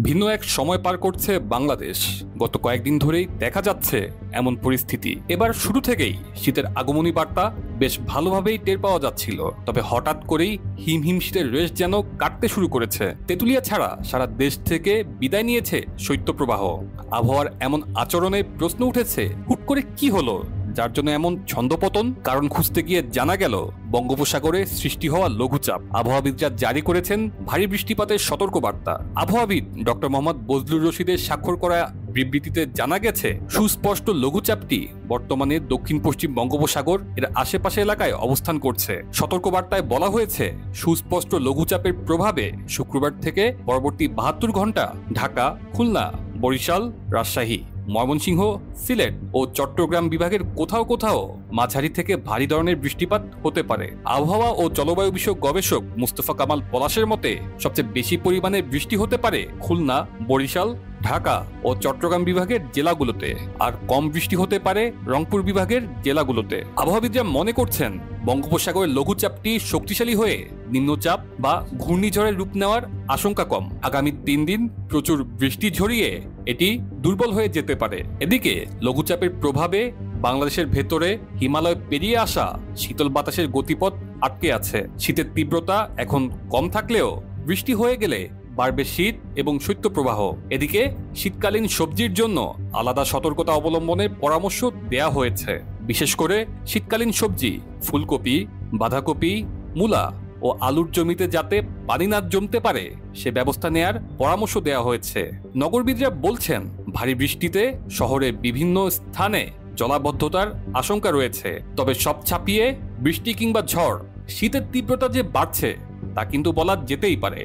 ভিন্ন এক সময় পার করছে বাংলাদেশ। গত কয়েকদিন ধরেই দেখা যাচ্ছে এমন পরিস্থিতি। এবার শুরু থেকেই শীতের আগমনী বার্তা বেশ ভালোভাবেই টের পাওয়া যাচ্ছিল, তবে হঠাৎ করেই হিমহিম শীতের রেশ যেন কাটতে শুরু করেছে। তেঁতুলিয়া ছাড়া সারা দেশ থেকে বিদায় নিয়েছে শৈত্যপ্রবাহ। আবহাওয়ার এমন আচরণে প্রশ্ন উঠেছে, হুট করে কি হলো যার জন্য এমন ছন্দপতন? কারণ খুঁজতে গিয়ে জানা গেল বঙ্গোপসাগরে সৃষ্টি হওয়া লঘুচাপ। আবহাওয়াবিদরা জারি করেছেন ভারী বৃষ্টিপাতের সতর্কবার্তা। আবহাওয়াবিদ ডক্টর মোহাম্মদ বজলুর রশিদের স্বাক্ষর করা বিবৃতিতে জানা গেছে, সুস্পষ্ট লঘুচাপটি বর্তমানে দক্ষিণ পশ্চিম বঙ্গোপসাগর এর আশেপাশে এলাকায় অবস্থান করছে। সতর্কবার্তায় বলা হয়েছে, সুস্পষ্ট লঘুচাপের প্রভাবে শুক্রবার থেকে পরবর্তী ৭২ ঘন্টা ঢাকা, খুলনা, বরিশাল, রাজশাহী, ময়মনসিংহ, সিলেট ও চট্টগ্রাম বিভাগের কোথাও কোথাও মাঝারি থেকে ভারী ধরনের বৃষ্টিপাত হতে পারে। আবহাওয়া ও জলবায়ু বিষয়ক গবেষক মুস্তফা কামাল পলাশের মতে, সবচেয়ে বেশি পরিমাণে বৃষ্টি হতে পারে খুলনা, বরিশাল, ঢাকা ও চট্টগ্রাম বিভাগের জেলাগুলোতে, আর কম বৃষ্টি হতে পারে রংপুর বিভাগের জেলাগুলোতে। আবহাওয়াবিদরা মনে করছেন, বঙ্গোপসাগরের লঘুচাপটি শক্তিশালী হয়ে নিম্নচাপ বা ঘূর্ণিঝড়ের রূপ নেওয়ার আশঙ্কা কম। আগামী ৩ দিন প্রচুর বৃষ্টি ঝরিয়ে এটি দুর্বল হয়ে যেতে পারে। এদিকে লঘুচাপের প্রভাবে বাংলাদেশের ভেতরে হিমালয় পেরিয়ে আসা শীতল বাতাসের গতিপথ আটকে আছে। শীতের তীব্রতা এখন কম থাকলেও বৃষ্টি হয়ে গেলে বাড়বে শীত এবং শৈত্যপ্রবাহ। এদিকে শীতকালীন সবজির জন্য আলাদা সতর্কতা অবলম্বনের পরামর্শ দেয়া হয়েছে। বিশেষ করে শীতকালীন সবজি ফুলকপি, বাঁধাকপি, মূলা ও আলুর জমিতে যাতে পানি না জমতে পারে সে ব্যবস্থা নেয়ার পরামর্শ দেওয়া হয়েছে। নগরবিদরা বলছেন, ভারী বৃষ্টিতে শহরের বিভিন্ন স্থানে জলাবদ্ধতার আশঙ্কা রয়েছে। তবে সব ছাপিয়ে বৃষ্টি কিংবা ঝড় শীতের তীব্রতা যে বাড়ছে তা কিন্তু বলা যেতেই পারে।